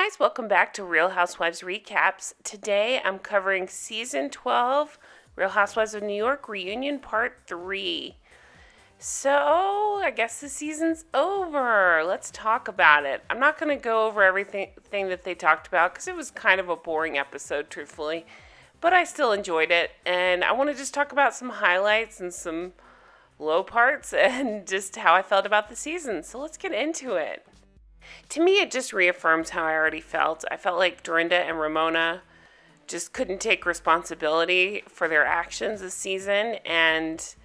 guys, welcome back to Real Housewives Recaps. Today I'm covering Season 12, Real Housewives of New York Reunion Part 3. So, I guess the season's over. Let's talk about it. I'm not going to go over everything that they talked about because it was kind of a boring episode, truthfully. But I still enjoyed it, and I want to just talk about some highlights and some low parts and just how I felt about the season. So let's get into it. To me, it just reaffirms how I already felt. I felt like Dorinda and Ramona just couldn't take responsibility for their actions this season. And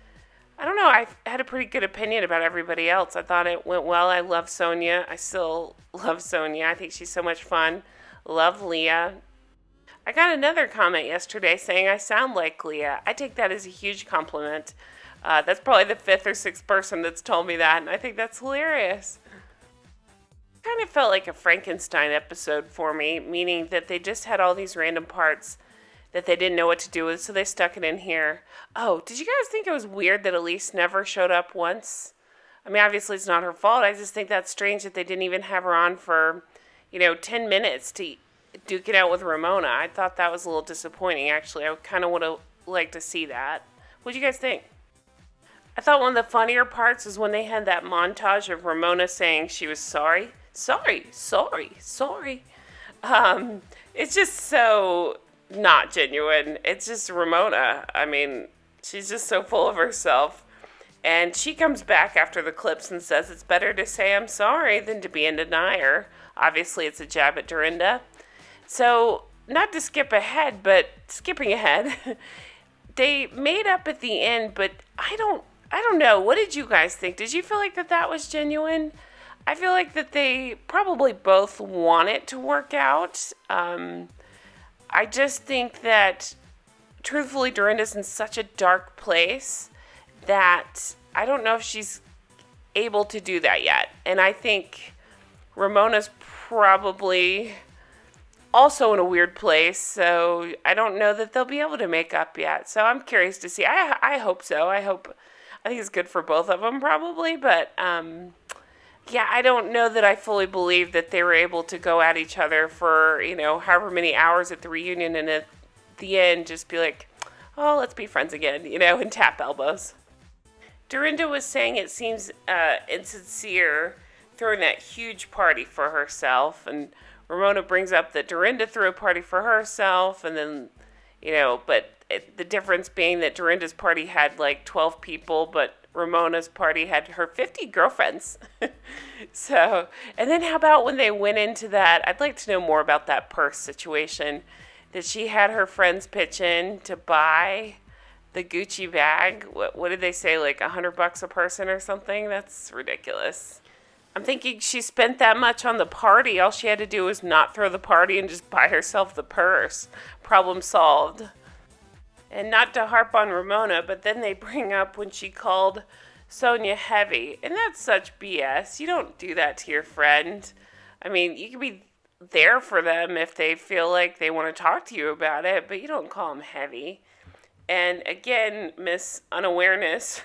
I don't know, I had a pretty good opinion about everybody else. I thought it went well. I love Sonja. I still love Sonja. I think she's so much fun. Love Leah. I got another comment yesterday saying I sound like Leah. I take that as a huge compliment. That's probably the fifth or sixth person that's told me that, and I think that's hilarious. Kind of felt like a Frankenstein episode for me, meaning that they just had all these random parts that they didn't know what to do with, so they stuck it in here. Oh, did you guys think it was weird that Elise never showed up once? I mean, obviously it's not her fault. I just think that's strange that they didn't even have her on for, 10 minutes to duke it out with Ramona. I thought that was a little disappointing, actually. I kind of would have liked to see that. What do you guys think? I thought one of the funnier parts is when they had that montage of Ramona saying she was sorry. Sorry. It's just so not genuine. It's just Ramona. I mean, she's just so full of herself. And she comes back after the clips and says it's better to say I'm sorry than to be in denier. Obviously, it's a jab at Dorinda. So, not to skip ahead, but skipping ahead, they made up at the end, but I don't know. What did you guys think? Did you feel like that was genuine? I feel like that they probably both want it to work out. I just think that, truthfully, Dorinda's in such a dark place that I don't know if she's able to do that yet. And I think Ramona's probably also in a weird place, so I don't know that they'll be able to make up yet. So I'm curious to see. I hope so. I think it's good for both of them probably, but yeah, I don't know that I fully believe that they were able to go at each other for, however many hours at the reunion and at the end just be like, oh, let's be friends again, and tap elbows. Dorinda was saying it seems insincere throwing that huge party for herself, and Ramona brings up that Dorinda threw a party for herself, and then, but the difference being that Dorinda's party had like 12 people, but Ramona's party had her 50 girlfriends. So, and then how about when they went into that, I'd like to know more about that purse situation, that she had her friends pitch in to buy the Gucci bag. What did they say, like $100 a person or something? That's ridiculous. I'm thinking she spent that much on the party. All she had to do was not throw the party and just buy herself the purse. Problem solved. And not to harp on Ramona, but then they bring up when she called Sonja heavy. And that's such BS. You don't do that to your friend. I mean, you can be there for them if they feel like they want to talk to you about it, but you don't call them heavy. And again, Miss Unawareness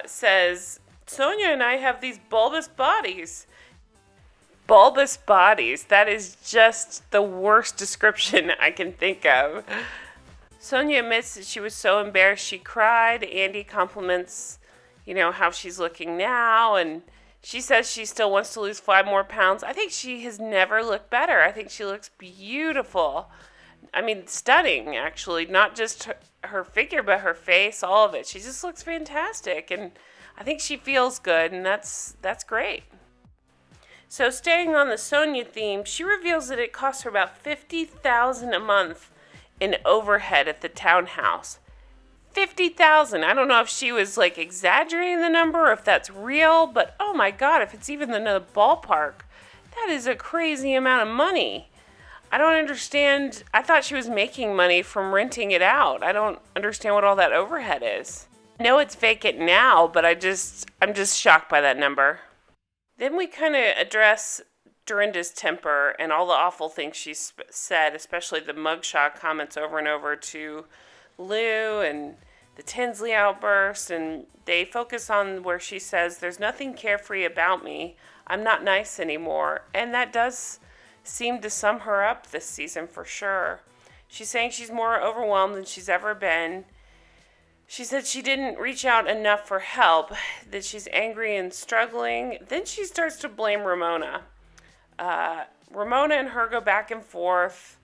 says, Sonja and I have these bulbous bodies. Bulbous bodies. That is just the worst description I can think of. Sonja admits that she was so embarrassed she cried. Andy compliments, how she's looking now. And she says she still wants to lose 5 more pounds. I think she has never looked better. I think she looks beautiful. I mean, stunning, actually. Not just her figure, but her face, all of it. She just looks fantastic. And I think she feels good, and that's great. So staying on the Sonja theme, she reveals that it costs her about $50,000 a month in overhead at the townhouse. $50,000. I don't know if she was like exaggerating the number or if that's real, but oh my God, if it's even in the ballpark, that is a crazy amount of money. I don't understand. I thought she was making money from renting it out. I don't understand what all that overhead is. I know it's vacant now, but I'm just shocked by that number. Then we kind of address Dorinda's temper and all the awful things she said, especially the mugshot comments over and over to Lou and the Tinsley outburst, and they focus on where she says, there's nothing carefree about me. I'm not nice anymore. And that does seemed to sum her up this season for sure. She's saying she's more overwhelmed than she's ever been. She said she didn't reach out enough for help, that she's angry and struggling. Then she starts to blame Ramona. Ramona and her go back and forth,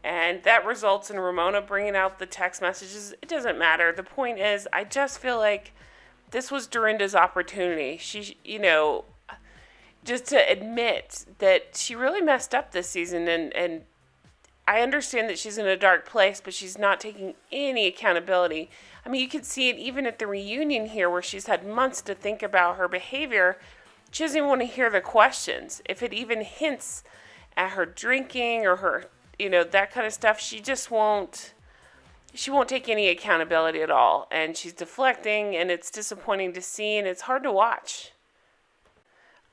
and that results in Ramona bringing out the text messages. It doesn't matter. The point is, I just feel like this was Dorinda's opportunity. She, just to admit that she really messed up this season, and I understand that she's in a dark place, but she's not taking any accountability. I mean, you can see it even at the reunion here where she's had months to think about her behavior. She doesn't even want to hear the questions. If it even hints at her drinking or her, that kind of stuff, she won't take any accountability at all. And she's deflecting, and it's disappointing to see, and it's hard to watch.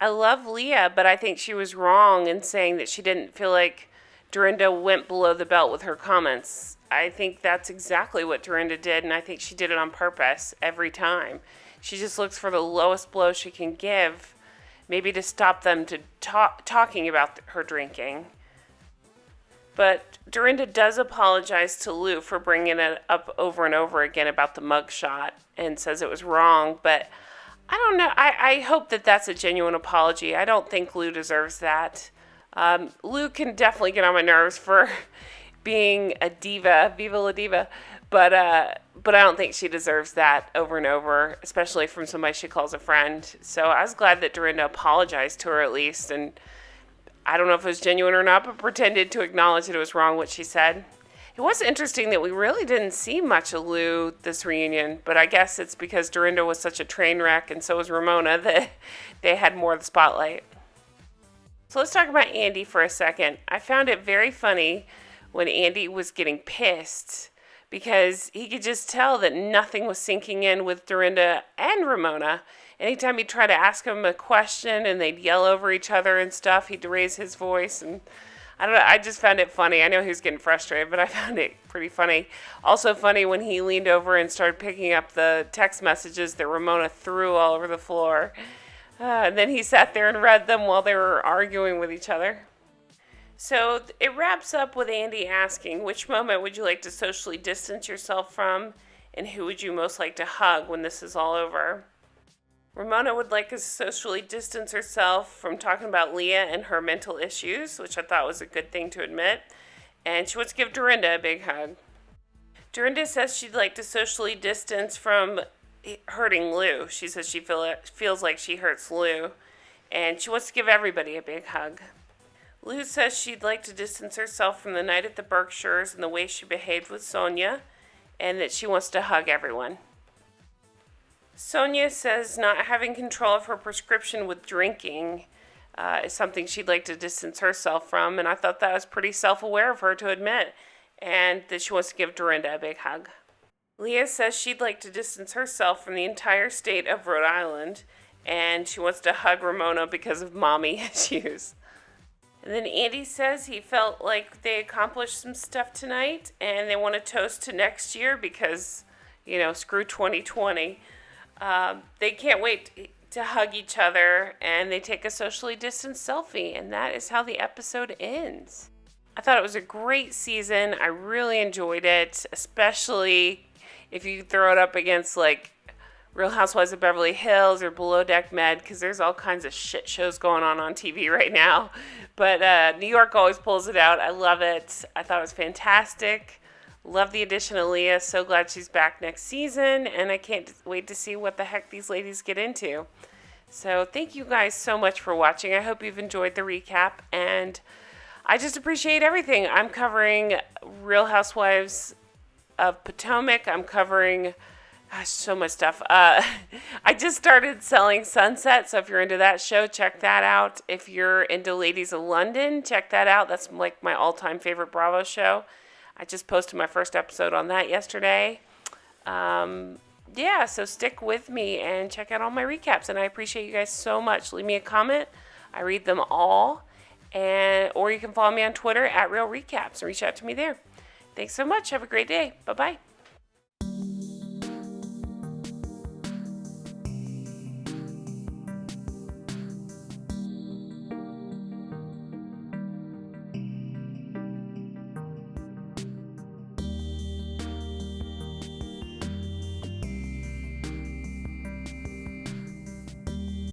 I love Leah, but I think she was wrong in saying that she didn't feel like Dorinda went below the belt with her comments. I think that's exactly what Dorinda did, and I think she did it on purpose every time. She just looks for the lowest blow she can give, maybe to stop them to talking about her drinking. But Dorinda does apologize to Lou for bringing it up over and over again about the mugshot and says it was wrong, but I don't know. I hope that that's a genuine apology. I don't think Lou deserves that. Lou can definitely get on my nerves for being a diva, Viva la Diva, but I don't think she deserves that over and over, especially from somebody she calls a friend. So I was glad that Dorinda apologized to her at least, and I don't know if it was genuine or not, but pretended to acknowledge that it was wrong what she said. It was interesting that we really didn't see much of Lou this reunion, but I guess it's because Dorinda was such a train wreck and so was Ramona that they had more of the spotlight. So let's talk about Andy for a second. I found it very funny when Andy was getting pissed because he could just tell that nothing was sinking in with Dorinda and Ramona. Anytime he'd try to ask them a question and they'd yell over each other and stuff, he'd raise his voice, and I don't know, I just found it funny. I know he was getting frustrated, but I found it pretty funny. Also funny when he leaned over and started picking up the text messages that Ramona threw all over the floor. And then he sat there and read them while they were arguing with each other. So it wraps up with Andy asking, which moment would you like to socially distance yourself from, and who would you most like to hug when this is all over? Ramona would like to socially distance herself from talking about Leah and her mental issues, which I thought was a good thing to admit. And she wants to give Dorinda a big hug. Dorinda says she'd like to socially distance from hurting Lou. She says she feels like she hurts Lou. And she wants to give everybody a big hug. Lou says she'd like to distance herself from the night at the Berkshires and the way she behaved with Sonja, and that she wants to hug everyone. Sonja says not having control of her prescription with drinking is something she'd like to distance herself from, and I thought that was pretty self-aware of her to admit, and that she wants to give Dorinda a big hug. Leah says she'd like to distance herself from the entire state of Rhode Island, and she wants to hug Ramona because of mommy issues. And then Andy says he felt like they accomplished some stuff tonight, and they want to toast to next year because, screw 2020. They can't wait to hug each other, and they take a socially distanced selfie, and that is how the episode ends. I thought it was a great season. I really enjoyed it, especially if you throw it up against Real Housewives of Beverly Hills or Below Deck Med, because there's all kinds of shit shows going on TV right now. But New York always pulls it out. I love it. I thought it was fantastic. Love the addition of Leah. So glad she's back next season, and I can't wait to see what the heck these ladies get into. So thank you guys so much for watching. I hope you've enjoyed the recap, and I just appreciate everything. I'm covering Real Housewives of Potomac. I'm covering so much stuff. I just started selling Sunset, so if you're into that show, check that out. If you're into Ladies of London, check that out. That's my all-time favorite Bravo show. I just posted my first episode on that yesterday. So stick with me and check out all my recaps, and I appreciate you guys so much. Leave me a comment. I read them all, or you can follow me on Twitter @RealRecaps and reach out to me there. Thanks so much. Have a great day. Bye-bye.